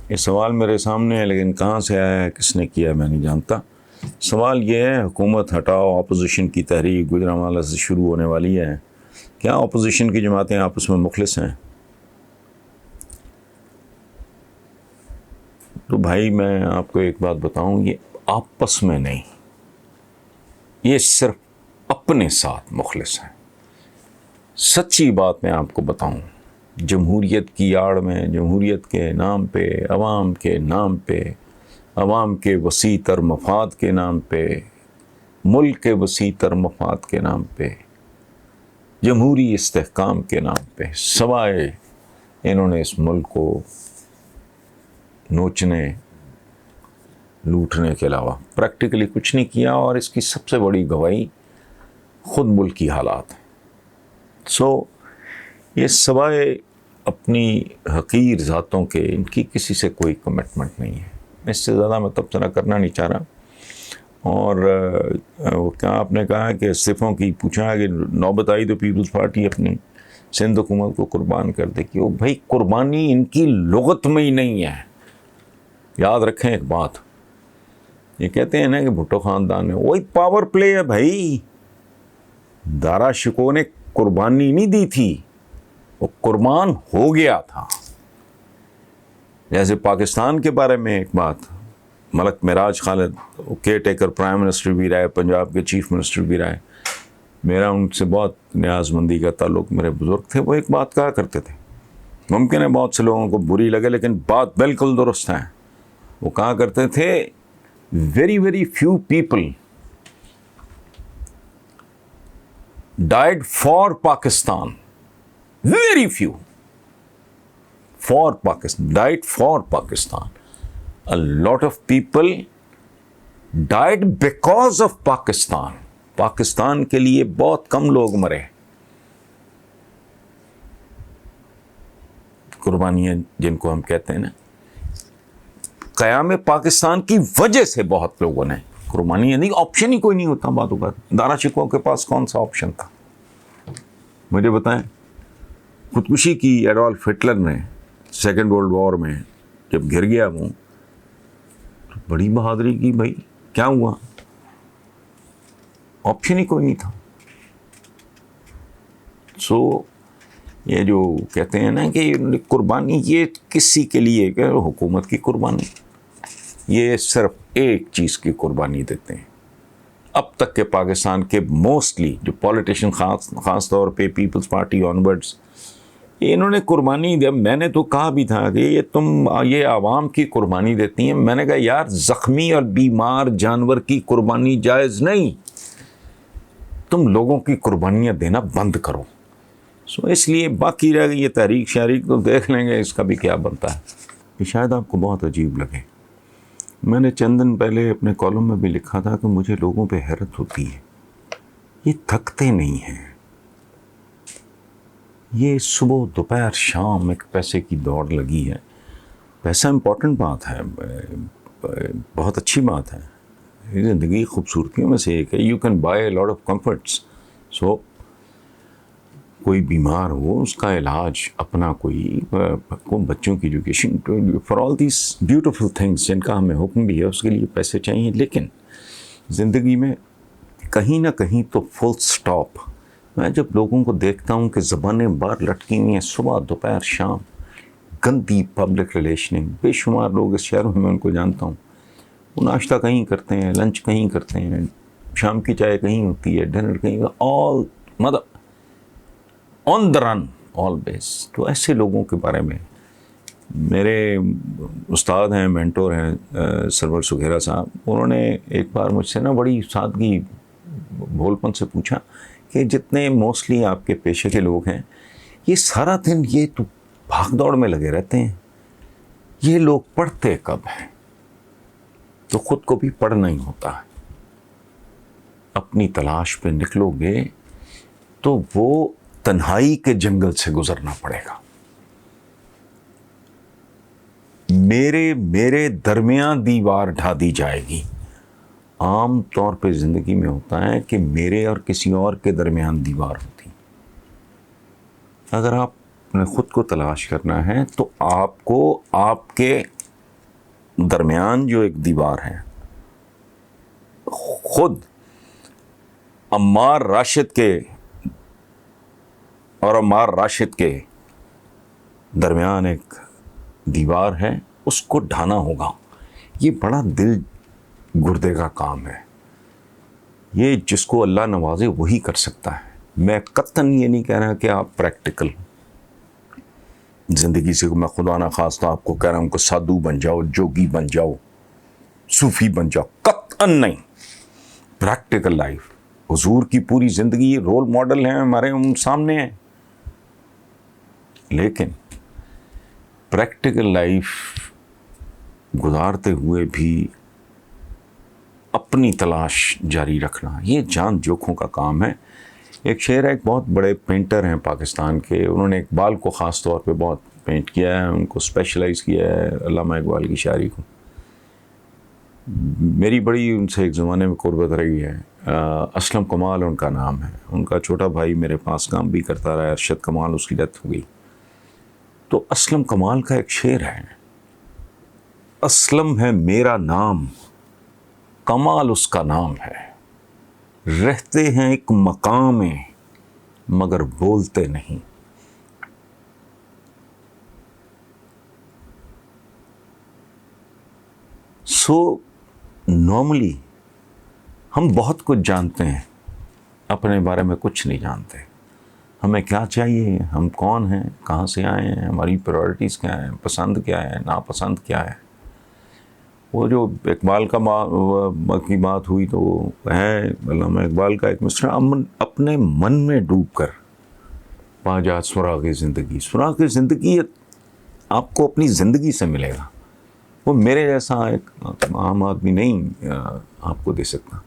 یہ سوال میرے سامنے ہے لیکن کہاں سے آیا ہے، کس نے کیا میں نہیں جانتا. سوال یہ ہے، حکومت ہٹاؤ اپوزیشن کی تحریک گجرانوالہ سے شروع ہونے والی ہے. کیا اپوزیشن کی جماعتیں آپس میں مخلص ہیں؟ تو بھائی میں آپ کو ایک بات بتاؤں، یہ آپس میں نہیں، یہ صرف اپنے ساتھ مخلص ہیں. سچی بات میں آپ کو بتاؤں، جمہوریت کی آڑ میں، جمہوریت کے نام پہ، عوام کے نام پہ، عوام کے وسیع تر مفاد کے نام پہ، ملک کے وسیع تر مفاد کے نام پہ، جمہوری استحکام کے نام پہ، سوائے انہوں نے اس ملک کو نوچنے لوٹنے کے علاوہ پریکٹیکلی کچھ نہیں کیا، اور اس کی سب سے بڑی گواہی خود ملک کی حالات ہیں. یہ سوائے اپنی حقیر ذاتوں کے ان کی کسی سے کوئی کمٹمنٹ نہیں ہے. اس سے زیادہ میں تبصرہ کرنا نہیں چاہ رہا. اور وہ کیا آپ نے کہا کہ استعفوں کی پوچھا کہ نوبت آئی تو پیپلز پارٹی اپنی سندھ حکومت کو قربان کر دے گی. وہ بھائی قربانی ان کی لغت میں ہی نہیں ہے. یاد رکھیں ایک بات، یہ کہتے ہیں نا کہ بھٹو خاندان میں وہی پاور پلے ہے بھائی. دارا شکوہ نے قربانی نہیں دی تھی، وہ قربان ہو گیا تھا. جیسے پاکستان کے بارے میں ایک بات، ملک معراج خالد کیئر ٹیکر پرائم منسٹر بھی رہے، پنجاب کے چیف منسٹر بھی رہے، میرا ان سے بہت نیاز مندی کا تعلق، میرے بزرگ تھے. وہ ایک بات کہا کرتے تھے، ممکن ہے بہت سے لوگوں کو بری لگے لیکن بات بالکل درست ہے. وہ کہا کرتے تھے very very few people died for Pakistan. Very few. Died for Pakistan. A lot of people died because of Pakistan. Pakistan کے لیے بہت کم لوگ مرے. قربانیاں جن کو ہم کہتے ہیں نا، قیام پاکستان کی وجہ سے بہت لوگوں نے قربانیاں نہیں. آپشن ہی کوئی نہیں ہوتا باتوں کا. دارا شکوہ کے پاس کون سا آپشن تھا مجھے بتائیں؟ خودکشی کی ایڈولف ہٹلر نے سیکنڈ ورلڈ وار میں جب گر گیا وہ، تو بڑی بہادری کی. بھائی کیا ہوا؟ آپشن ہی کوئی نہیں تھا. یہ جو کہتے ہیں نا کہ قربانی، یہ کسی کے لیے کہ حکومت کی قربانی، یہ صرف ایک چیز کی قربانی دیتے ہیں. اب تک کے پاکستان کے موسٹلی جو پولیٹیشین، خاص طور پہ پیپلز پارٹی آنورڈز، انہوں نے قربانی دیا. میں نے تو کہا بھی تھا کہ یہ عوام کی قربانی دیتی ہیں. میں نے کہا یار زخمی اور بیمار جانور کی قربانی جائز نہیں، تم لوگوں کی قربانیاں دینا بند کرو. اس لیے باقی رہ گئی یہ تحریک شاریک، تو دیکھ لیں گے اس کا بھی کیا بنتا ہے. یہ شاید آپ کو بہت عجیب لگے. میں نے چند دن پہلے اپنے کالم میں بھی لکھا تھا کہ مجھے لوگوں پہ حیرت ہوتی ہے، یہ تھکتے نہیں ہیں. یہ صبح دوپہر شام ایک پیسے کی دوڑ لگی ہے. پیسہ امپورٹنٹ بات ہے، بہت اچھی بات ہے، زندگی خوبصورتیوں میں سے ایک ہے. You can buy a lot of comforts. کوئی بیمار ہو اس کا علاج اپنا، کوئی بچوں کی education, for all these beautiful things جن کا ہمیں حکم بھی ہے، اس کے لیے پیسے چاہیے. لیکن زندگی میں کہیں نہ کہیں تو فل سٹاپ. میں جب لوگوں کو دیکھتا ہوں کہ زبانیں باہر لٹکی ہوئی ہیں صبح دوپہر شام، گندی پبلک ریلیشننگ، بے شمار لوگ اس شہر میں ان کو جانتا ہوں، وہ ناشتہ کہیں کرتے ہیں، لنچ کہیں کرتے ہیں، شام کی چائے کہیں ہوتی ہے، ڈنر کہیں، آل مطلب آن دا رن آلویز. تو ایسے لوگوں کے بارے میں میرے استاد ہیں، مینٹور ہیں سرور سگھیرا صاحب، انہوں نے ایک بار مجھ سے نا بڑی سادگی بھولپن سے پوچھا کہ جتنے موسٹلی آپ کے پیشے کے لوگ ہیں، یہ سارا دن یہ تو بھاگ دوڑ میں لگے رہتے ہیں، یہ لوگ پڑھتے کب ہیں؟ تو خود کو بھی پڑھنا ہی ہوتا ہے. اپنی تلاش پہ نکلو گے تو وہ تنہائی کے جنگل سے گزرنا پڑے گا. میرے درمیان دیوار ڈھا دی جائے گی. عام طور پہ زندگی میں ہوتا ہے کہ میرے اور کسی اور کے درمیان دیوار ہوتی. اگر آپ نے خود کو تلاش کرنا ہے تو آپ کو آپ کے درمیان جو ایک دیوار ہے، خود عمار راشد کے درمیان ایک دیوار ہے، اس کو ڈھانا ہوگا. یہ بڑا دل گردے کا کام ہے. یہ جس کو اللہ نوازے وہی کر سکتا ہے. میں قطعاً یہ نہیں کہہ رہا کہ آپ پریکٹیکل زندگی سے، میں خدا نہ خواستہ آپ کو کہہ رہا ہوں کہ سادھو بن جاؤ، جوگی بن جاؤ، صوفی بن جاؤ، قطعاً نہیں. پریکٹیکل لائف، حضور کی پوری زندگی رول ماڈل ہیں ہمارے سامنے ہیں. لیکن پریکٹیکل لائف گزارتے ہوئے بھی اپنی تلاش جاری رکھنا، یہ جان جوکھوں کا کام ہے. ایک شعر ہے، ایک بہت بڑے پینٹر ہیں پاکستان کے، انہوں نے اقبال کو خاص طور پہ بہت پینٹ کیا ہے، ان کو اسپیشلائز کیا ہے علامہ اقبال کی شاعری کو. میری بڑی ان سے ایک زمانے میں قربت رہی ہے. اسلم کمال ان کا نام ہے. ان کا چھوٹا بھائی میرے پاس کام بھی کرتا رہا ہے، ارشد کمال، اس کی ڈیتھ ہو گئی. تو اسلم کمال کا ایک شعر ہے، اسلم ہے میرا نام، کمال اس کا نام ہے، رہتے ہیں ایک مقام میں مگر بولتے نہیں. نارملی ہم بہت کچھ جانتے ہیں، اپنے بارے میں کچھ نہیں جانتے. ہمیں کیا چاہیے، ہم کون ہیں، کہاں سے آئے ہیں، ہماری پرائرٹیز کیا ہیں، پسند کیا ہے، ناپسند کیا ہے. وہ جو اقبال کی بات ہوئی تو وہ ہے علامہ اقبال کا ایک مصرع، اپنے من میں ڈوب کر پا جا سراغ زندگی. سراغ زندگی آپ کو اپنی زندگی سے ملے گا. وہ میرے جیسا ایک عام آدمی نہیں آپ کو دے سکتا.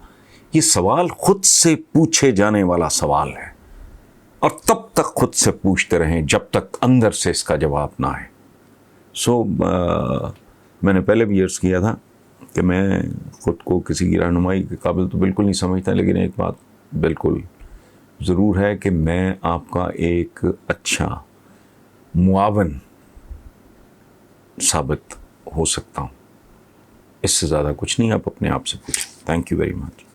یہ سوال خود سے پوچھے جانے والا سوال ہے، اور تب تک خود سے پوچھتے رہیں جب تک اندر سے اس کا جواب نہ آئے. میں نے پہلے بھی عرض کیا تھا کہ میں خود کو کسی کی رہنمائی کے قابل تو بالکل نہیں سمجھتا، لیکن ایک بات بالکل ضرور ہے کہ میں آپ کا ایک اچھا معاون ثابت ہو سکتا ہوں. اس سے زیادہ کچھ نہیں آپ اپنے آپ سے پوچھیں. Thank you very much.